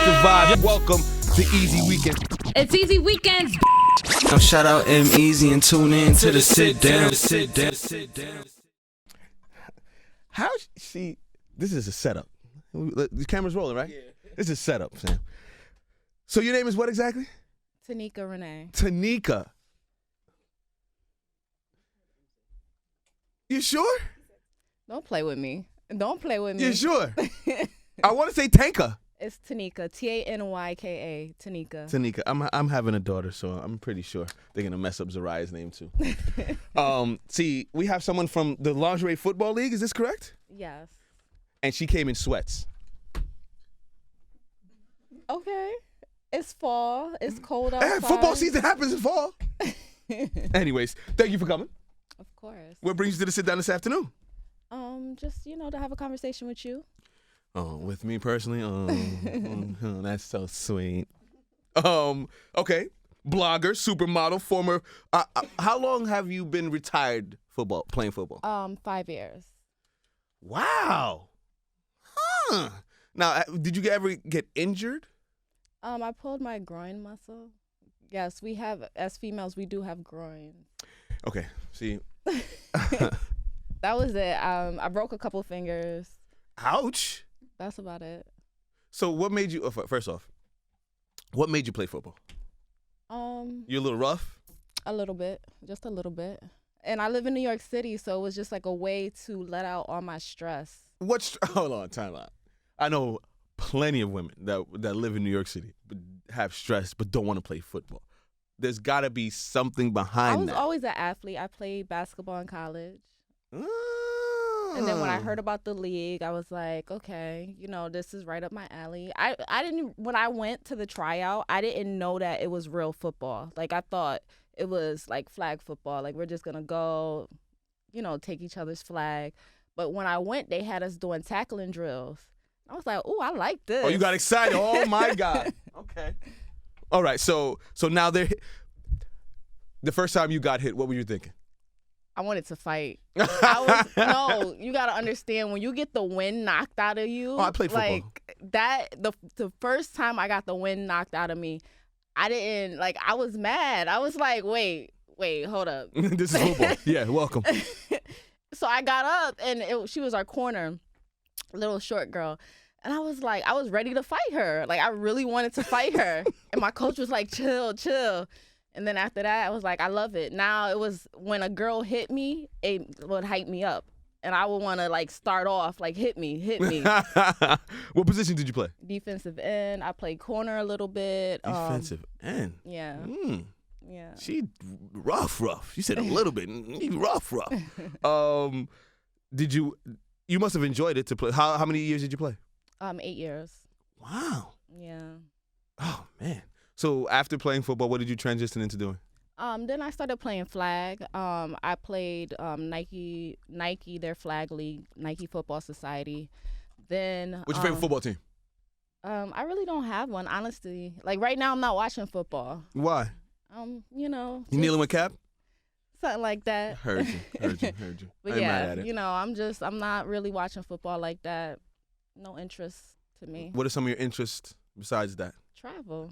the vibe. Welcome to Easy Weekend. It's Easy Weekends. Now shout out EmEz and tune in to the sit down. How, see, this is a setup. The camera's rolling, right? Yeah. This is a setup, Sam. So your name is what exactly? Tanyka Renee. Tanyka. You sure? Don't play with me. Don't play with me. You sure? I want to say Tanka. It's Tanyka. Tanyka. Tanyka. Tanyka. I'm having a daughter, so I'm pretty sure they're gonna mess up Zariah's name too. See, we have someone from the Lingerie Football League. Is this correct? Yes. And she came in sweats. Okay. It's fall. It's cold outside. Hey, football season happens in fall. Anyways, thank you for coming. Of course. What brings you to the sit down this afternoon? Just to have a conversation with you. Oh, with me personally? Oh, that's so sweet. Okay. Blogger, supermodel, former. How long have you been retired playing football? 5 years. Wow. Huh. Now, did you ever get injured? I pulled my groin muscle. Yes, we have, as females, we do have groins. Okay, see. That was it. I broke a couple fingers. Ouch. That's about it. So what made you, first off, what made you play football? You're a little rough? A little bit, just a little bit. And I live in New York City, so it was just like a way to let out all my stress. Hold on, time out. I know plenty of women that live in New York City but have stress but don't want to play football. There's got to be something behind that. I was always an athlete. I played basketball in college. Oh. And then when I heard about the league, I was like, okay, this is right up my alley. When I went to the tryout, I didn't know that it was real football. Like, I thought it was like flag football. Like, we're just going to go, take each other's flag. But when I went, they had us doing tackling drills. I was like, oh, I like this. Oh, you got excited. Oh, my God. Okay. All right. So now the first time you got hit, what were you thinking? I wanted to fight. No, you got to understand, when you get the wind knocked out of you. Oh, I played football. Like that, the first time I got the wind knocked out of me, I was mad. I was like, wait, hold up. This is football. Yeah, welcome. So I got up, and she was our corner, little short girl. And I was like, I was ready to fight her. Like, I really wanted to fight her. And my coach was like, chill. And then after that, I was like, I love it. Now it was when a girl hit me, it would hype me up. And I would want to start off hit me. What position did you play? Defensive end. I played corner a little bit. Defensive end? Yeah. Yeah. She rough. You said a little bit. Rough. You must have enjoyed it to play. How many years did you play? 8 years. Wow. Yeah. Oh, man. So after playing football, what did you transition into doing? Then I started playing flag. I played Nike, their flag league, Nike Football Society. Then what's your favorite football team? I really don't have one, honestly. Like, right now, I'm not watching football. Why? You kneeling with Cap? Something like that. Heard you. But yeah, I'm not really watching football like that. No interest to me. What are some of your interests besides that? Travel.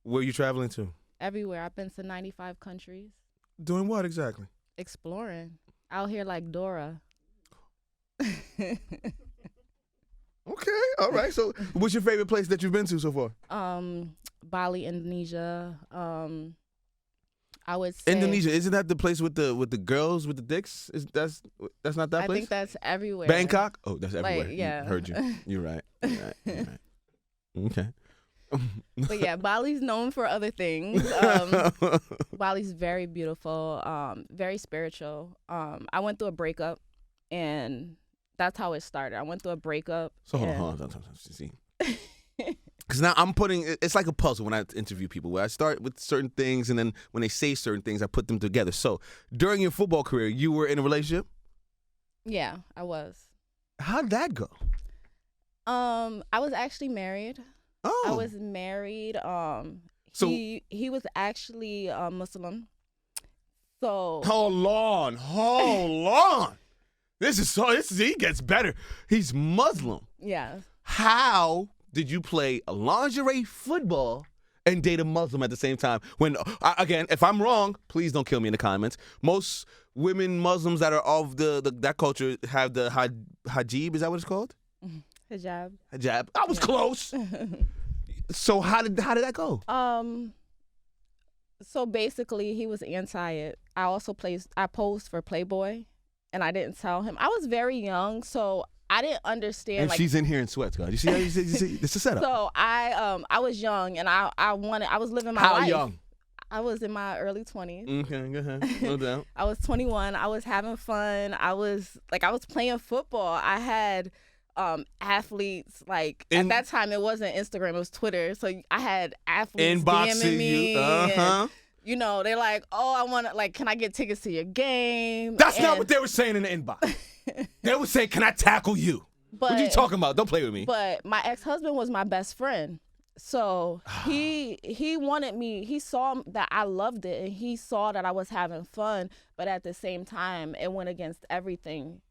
Where are you traveling to? Everywhere. I've been to 95 countries. Doing what exactly? Exploring. Out here like Dora. Okay, all right. So what's your favorite place that you've been to so far? Bali, Indonesia. I would say Indonesia. Isn't that the place with the girls with the dicks? That's not that place? I think that's everywhere. Bangkok? Oh, that's everywhere. Yeah. Heard you. You're right. Okay. But yeah, Bali's known for other things. Bali's very beautiful, very spiritual. I went through a breakup, and that's how it started. I went through a breakup. So hold on. See. Because now it's like a puzzle when I interview people, where I start with certain things, and then when they say certain things, I put them together. So during your football career, you were in a relationship? Yeah, I was. How'd that go? I was actually married. Oh. I was married. So he was actually Muslim. So hold on. He gets better. He's Muslim. Yeah. How did you play lingerie football and date a Muslim at the same time? When, again, if I'm wrong, please don't kill me in the comments. Most women Muslims that are of that culture have the hijab. Is that what it's called? Hijab. Hijab. I was close. So how did that go? So basically, he was anti it. I posed for Playboy, and I didn't tell him. I was very young, so I didn't understand. And she's in here in sweats, guys. You see? You see? It's a setup. So I was young, and I was living my life. How young? I was in my early 20s. Okay, go ahead. No doubt. I was 21. I was having fun. I was playing football. I had athletes, at that time it wasn't Instagram, it was Twitter. So I had athletes DMing me. And, they're like, oh, I want to, can I get tickets to your game? That's not what they were saying in the inbox. They would say, can I tackle you? What are you talking about? Don't play with me. But my ex-husband was my best friend. So he wanted me, he saw that I loved it, and he saw that I was having fun, but at the same time, it went against everything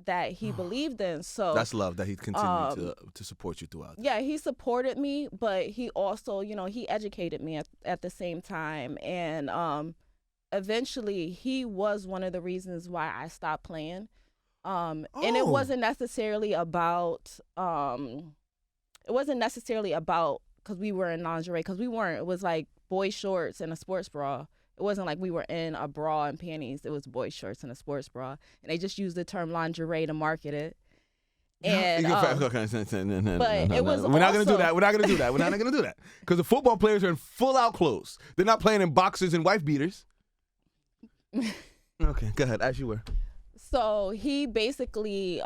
that he believed in. So that's love, that he continued to support you throughout. Yeah, he supported me, but he also, he educated me at the same time. And eventually he was one of the reasons why I stopped playing. And it wasn't necessarily about because we were in lingerie, because we weren't. It was like boy shorts and a sports bra. It wasn't like we were in a bra and panties. It was boy shorts and a sports bra. And they just used the term lingerie to market it. And but it was we're not going to do that. We're not going to do that. We're not going to do that. Because the football players are in full-out clothes. They're not playing in boxers and wife beaters. Okay, go ahead. As you were. So he basically,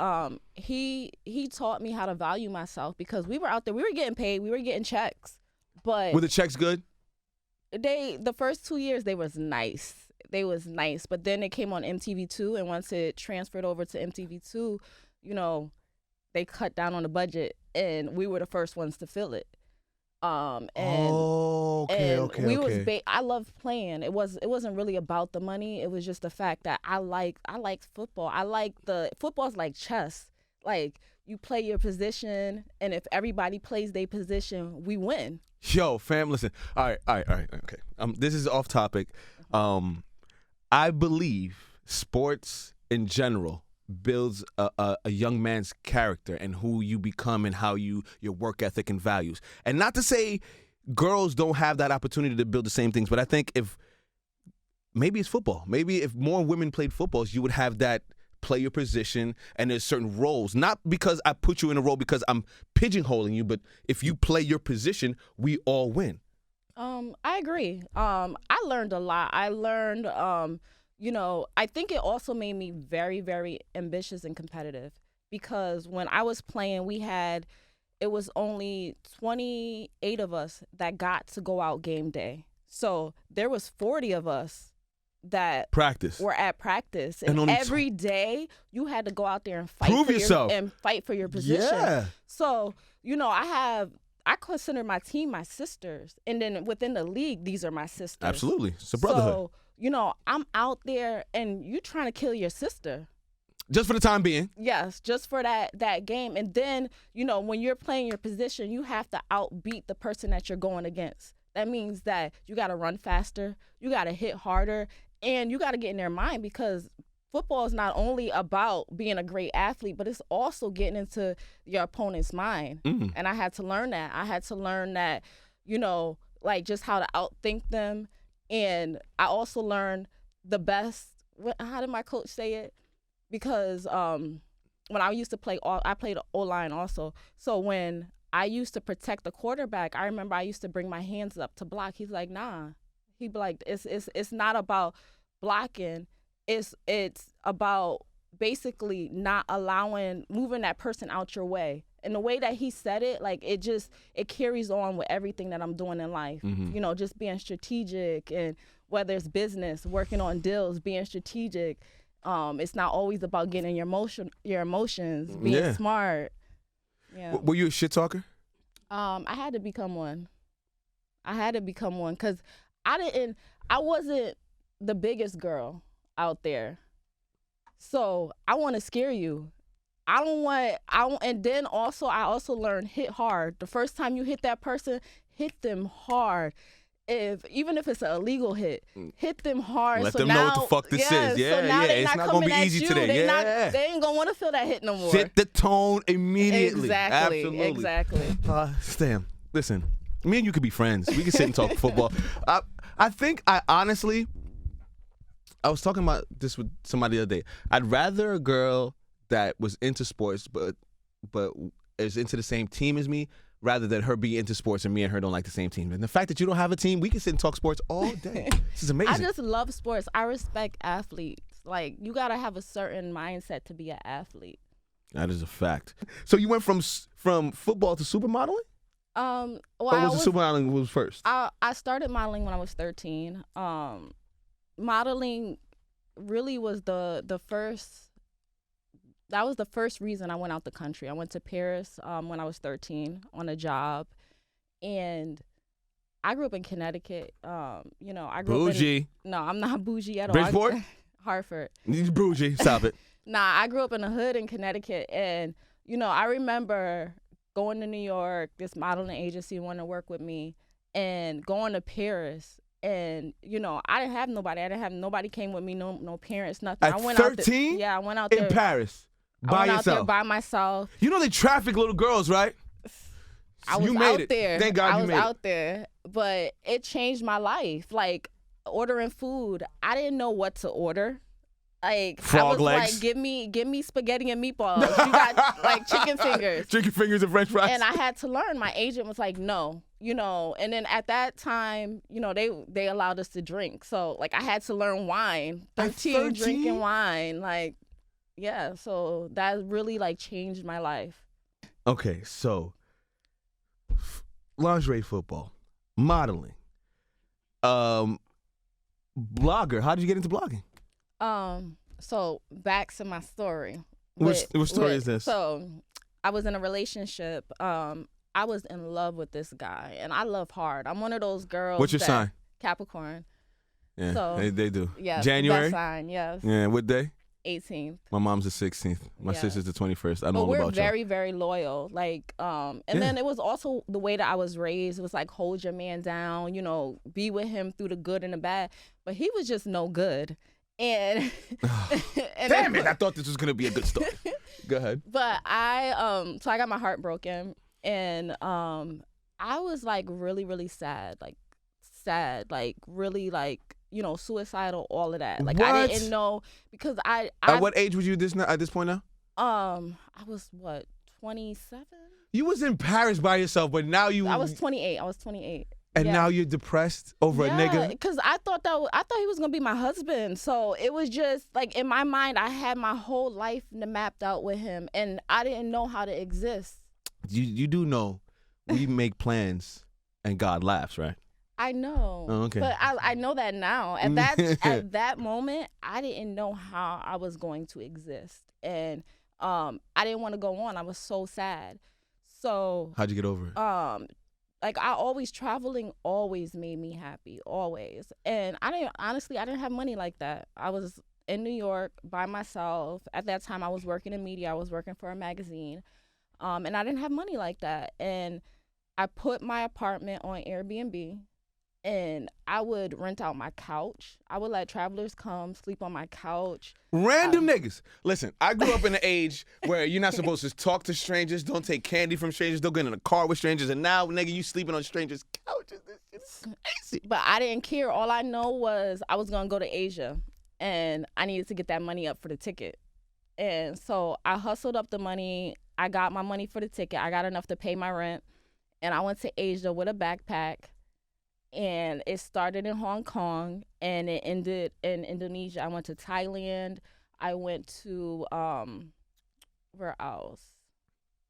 he taught me how to value myself, because we were out there. We were getting paid. We were getting checks. But were the checks good? The first 2 years, they was nice. But then it came on MTV2, and once it transferred over to MTV2, they cut down on the budget, and we were the first ones to fill it. I loved playing. It wasn't really about the money. It was just the fact that I liked football. Football's like chess. Like, you play your position, and if everybody plays their position, we win. Yo, fam, listen. All right. Okay. This is off topic. I believe sports in general builds a young man's character and who you become and how your work ethic and values. And not to say girls don't have that opportunity to build the same things, but I think maybe it's football. Maybe if more women played football, you would have that play your position, and there's certain roles. Not because I put you in a role because I'm pigeonholing you, but if you play your position, we all win. I agree. I learned a lot. I learned, I think it also made me very, very ambitious and competitive, because when I was playing, it was only 28 of us that got to go out game day. So there was 40 of us that were at practice, and every day you had to go out there and fight for yourself and fight for your position. Yeah. So, I consider my team my sisters, and then within the league, these are my sisters. Absolutely. It's a brotherhood. So, I'm out there, and you trying to kill your sister. Just for the time being. Yes, just for that game. And then, when you're playing your position, you have to outbeat the person that you're going against. That means that you got to run faster, you got to hit harder, and you got to get in their mind, because football is not only about being a great athlete, but it's also getting into your opponent's mind. Mm. And I had to learn that. I had to learn that, just how to outthink them. And I also learned the best. How did my coach say it? Because when I used to play, I played O-line also. So when I used to protect the quarterback, I remember I used to bring my hands up to block. He's like, nah. He'd be like, it's not about blocking. It's about basically not moving that person out your way. And the way that he said it, it carries on with everything that I'm doing in life. Mm-hmm. Just being strategic, and whether it's business, working on deals, being strategic. It's not always about getting your emotions, being smart. Yeah. Were you a shit talker? I had to become one. Because I wasn't the biggest girl out there. So I want to scare you. And then also I also learned hit hard. The first time you hit that person, hit them hard. Even if it's an illegal hit them hard. Let so them now, know what the fuck this is. Yeah, so now they it's not not gonna be coming at easy you. today. They ain't gonna want to feel that hit no more. Set the tone immediately. Exactly. Absolutely. Exactly. Stan, listen, me and you could be friends. We could sit and talk football. I think I honestly, I was talking about this with somebody the other day. I'd rather a girl that was into sports but is into the same team as me rather than her be into sports and me and her don't like the same team. And the fact that you don't have a team, we can sit and talk sports all day. This is amazing. I just love sports. I respect athletes. Like, you got to have a certain mindset to be an athlete. That is a fact. So you went from football to supermodeling? Well, or was the supermodeling was first? I started modeling when I was 13. Modeling really was the first. That was the first reason I went out the country. I went to Paris when I was 13 on a job, and I grew up in Connecticut. I grew bougie. No, I'm not bougie at all. Bridgeport? Hartford. Bougie. Stop it. Nah, I grew up in the hood in Connecticut, and I remember going to New York. This modeling agency wanted to work with me, and going to Paris. And I didn't have nobody. Nobody came with me. No parents. Nothing. At I went 13? out there. Yeah, I went out there in Paris. I went By out there yourself. by myself. You know they traffic little girls, right? I was you made out it. there. Thank God I you was made out there, but it changed my life. Like, ordering food, I didn't know what to order. Like, Frog I was legs. like, give me spaghetti and meatballs. You got like chicken fingers. Chicken fingers and French fries. And I had to learn. My agent was like, no, And then at that time, they allowed us to drink. So like I had to learn wine. 13 drinking wine. Like, yeah. So that really like changed my life. Okay, so lingerie football, modeling, blogger. How did you get into blogging? So back to my story. Which story is this? So I was in a relationship. I was in love with this guy, and I love hard. I'm one of those girls. What's your sign? Capricorn. Yeah, So, they do. Yeah, January? that sign, yes. Yeah, what day? 18th. My mom's the 16th. My Yeah. sister's the 21st. I know But all we're about very, very loyal. Like, and then it was also the way that I was raised. It was like, hold your man down, be with him through the good and the bad. But he was just no good. And, Damn it! I thought this was gonna be a good story. Go ahead. But I got my heart broken, and I was like really, really sad, like really like suicidal, all of that. Like What? I didn't know because I At what age was you at this point now? I was 27. You was in Paris by yourself, but now I was 28. And Yeah. now you're depressed over a nigga? Because I thought he was gonna be my husband. So it was just like in my mind, I had my whole life mapped out with him, and I didn't know how to exist. You do know we make plans and God laughs, right? I know. Oh, okay. But I know that now. At that moment, I didn't know how I was going to exist, and I didn't want to go on. I was so sad. So How'd you get over it? Like traveling always made me happy, always. And I didn't have money like that. I was in New York by myself. At that time, I was working in media. I was working for a magazine. And I didn't have money like that. And I put my apartment on Airbnb, and I would rent out my couch. I would let travelers come sleep on my couch. Random niggas. Listen, I grew up in an age where you're not supposed to talk to strangers, don't take candy from strangers, don't get in a car with strangers, and now, nigga, you sleeping on strangers' couches. It's crazy. But I didn't care. All I know was I was going to go to Asia, and I needed to get that money up for the ticket. And so I hustled up the money. I got my money for the ticket. I got enough to pay my rent, and I went to Asia with a backpack. And it started in Hong Kong, and it ended in Indonesia. I went to Thailand. I went to where else?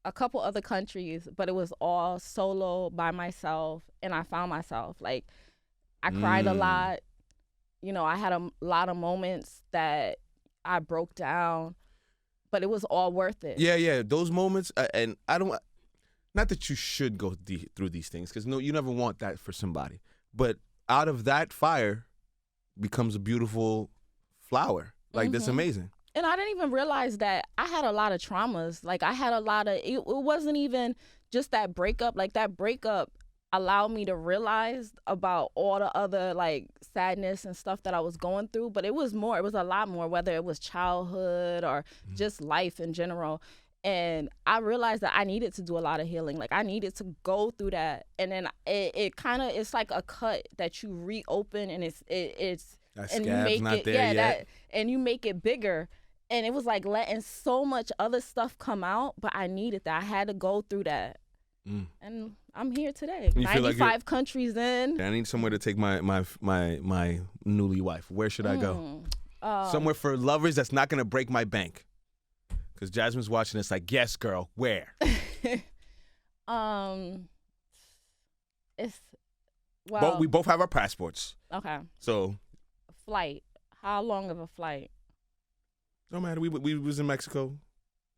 A couple other countries, but it was all solo by myself, and I found myself. Like, I cried a lot. I had a lot of moments that I broke down, but it was all worth it. Yeah. Those moments, and I don't. Not that you should go through these things, because no, you never want that for somebody. But out of that fire becomes a beautiful flower. Like, that's amazing. And I didn't even realize that I had a lot of traumas. Like I had a lot of, it wasn't even just that breakup. Like that breakup allowed me to realize about all the other like sadness and stuff that I was going through. But it was a lot more, whether it was childhood or just life in general. And I realized that I needed to do a lot of healing. Like I needed to go through that. And then it kind of, it's like a cut that you reopen, and it's That and you scab's make not it, there yeah, yet. and you make it bigger. And it was like letting so much other stuff come out, but I needed that. I had to go through that. And I'm here today. You feel like 95 countries in. I need somewhere to take my newly wife. Where should I go? Somewhere for lovers that's not gonna break my bank. Because Jasmine's watching this like, yes, girl, where? It's well. But we both have our passports. Okay. So Flight. How long of a flight? no matter. We was in Mexico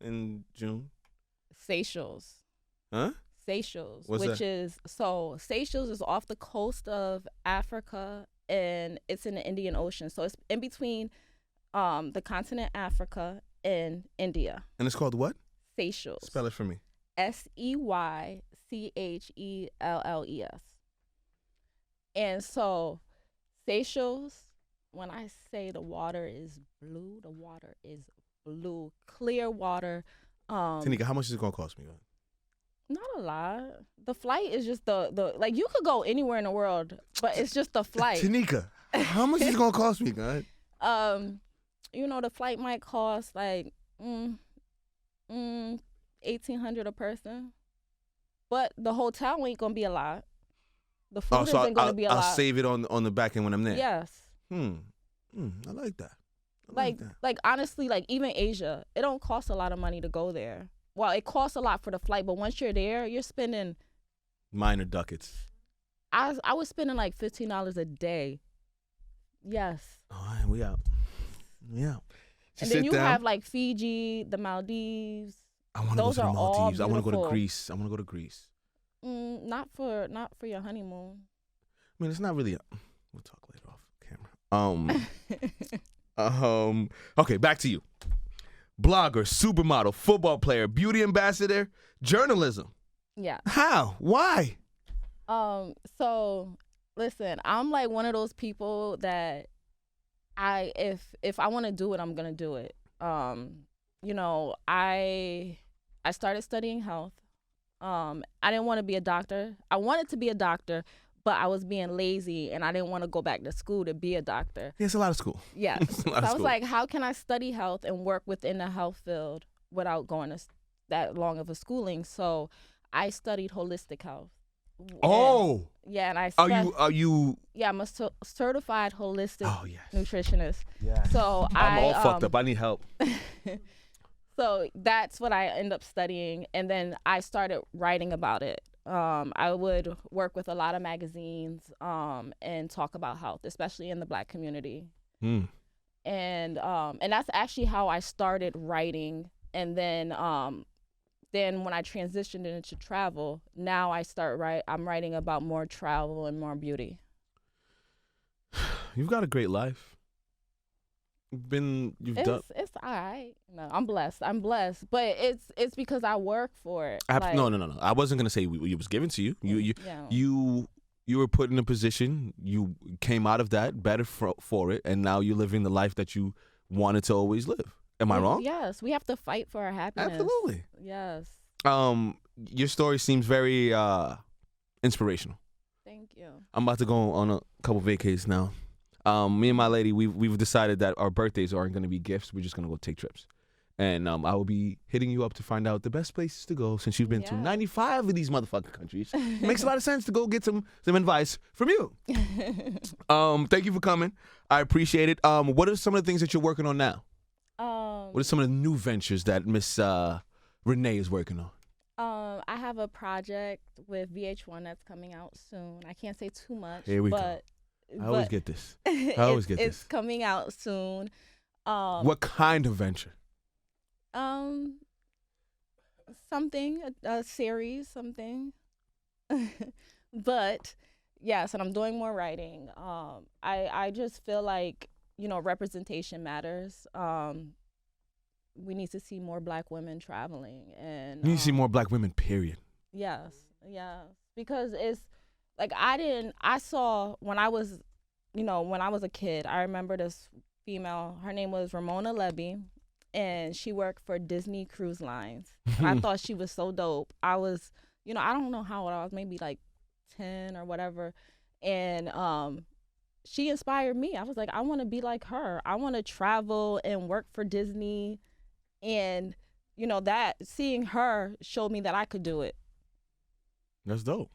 in June. Seychelles. Huh? Seychelles, What's which that? is Seychelles is off the coast of Africa, and it's in the Indian Ocean. So it's in between the continent Africa and India. And it's called what? Seychelles. Spell it for me. Seychelles. And so Seychelles, when I say the water is blue, the water is blue, clear water. Tanyka, how much is it gonna cost me? Not a lot. The flight is just the like you could go anywhere in the world, but it's just the flight. Tanyka, how much is it gonna cost me, God? The flight might cost like $1,800 a person, but the hotel ain't gonna be a lot. The food isn't gonna be a lot. I'll save it on the back end when I'm there. Yes. I like that. Like honestly, like even Asia, it don't cost a lot of money to go there. Well, it costs a lot for the flight, but once you're there, you're spending minor ducats. I was spending like $15 a day. Yes. All right, we out. And then you have like Fiji, the Maldives. I want to go to the Maldives. I want to go to Greece. Not for your honeymoon. I mean, it's not really. We'll talk later off camera. Okay, back to you. Blogger, supermodel, football player, beauty ambassador, journalism. Yeah. How? Why? So listen, I'm like one of those people that if I want to do it, I'm gonna do it. I started studying health. I didn't want to be a doctor. I wanted to be a doctor, but I was being lazy and I didn't want to go back to school to be a doctor. Yeah, it's a lot of school. Yes. So I was like, how can I study health and work within the health field without going to that long of a schooling? So I studied holistic health. Oh. Yeah, and Are you? Yeah, I'm a certified holistic yes. nutritionist. Yeah. So I'm all fucked up. I need help. So that's what I end up studying, and then I started writing about it. I would work with a lot of magazines and talk about health, especially in the Black community. And that's actually how I started writing. And then when I transitioned into travel, now I'm writing about more travel and more beauty. You've got a great life. It's all right. No, I'm blessed. But it's because I work for it. No. I wasn't gonna say it was given to you. You were put in a position. You came out of that better for it, and now you're living the life that you wanted to always live. Am I wrong? Yes, we have to fight for our happiness. Absolutely. Yes. Your story seems very inspirational. Thank you. I'm about to go on a couple vacations now. Me and my lady, we've decided that our birthdays aren't going to be gifts. We're just going to go take trips. And I will be hitting you up to find out the best places to go since you've been to 95 of these motherfucking countries. It makes a lot of sense to go get some advice from you. Thank you for coming. I appreciate it. What are some of the things that you're working on now? What are some of the new ventures that Miss Renee is working on? I have a project with VH1 that's coming out soon. I can't say too much. Here we go. I always get this. It's coming out soon. What kind of venture? Something, a series, something. But yes, and I'm doing more writing. I just feel like, representation matters. we need to see more Black women traveling, and You need to see more Black women, period. Yes, because it's like I saw when I was, when I was a kid, I remember this female, her name was Ramona Levy, and she worked for Disney Cruise Lines. And I thought she was so dope. I was, I don't know how old I was, maybe like 10 or whatever. And she inspired me. I was like, I want to be like her. I want to travel and work for Disney. And, that seeing her showed me that I could do it. That's dope.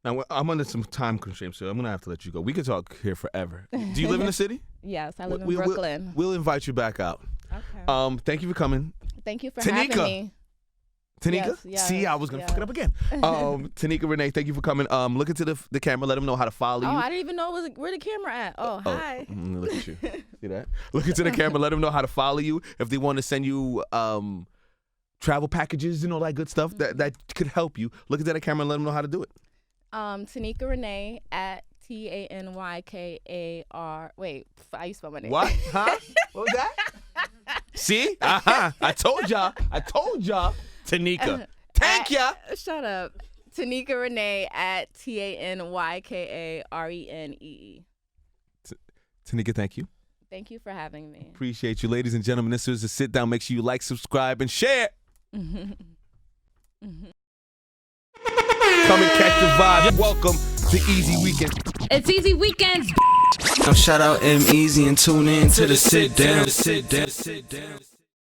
Now, I'm under some time constraints, so I'm going to have to let you go. We could talk here forever. Do you live in the city? Yes, I live in Brooklyn. We'll invite you back out. Okay. Thank you for coming. Thank you for having me. Tanika? Yes, See, I was going to fuck it up again. Tanyka Renee, thank you for coming. Look into the camera. Let them know how to follow you. Oh, I didn't even know where the camera at. Oh, hi. Look at you. See that? Look into the camera. Let them know how to follow you. If they want to send you travel packages and all that good stuff that could help you, look into the camera and let them know how to do it. Tanyka Renee at TANYKAR. Wait, I used to spell my name. What? Huh? What was that? See? I told y'all. Tanika. Thank ya. Shut up. Tanyka Renee at TANYKARENEE. Tanika, thank you. Thank you for having me. Appreciate you, ladies and gentlemen. This was a sit down. Make sure you like, subscribe, and share. Come and catch the vibe. Welcome to Easy Weekend. It's Easy Weekends. Now shout out EmEz and tune in to the sit down.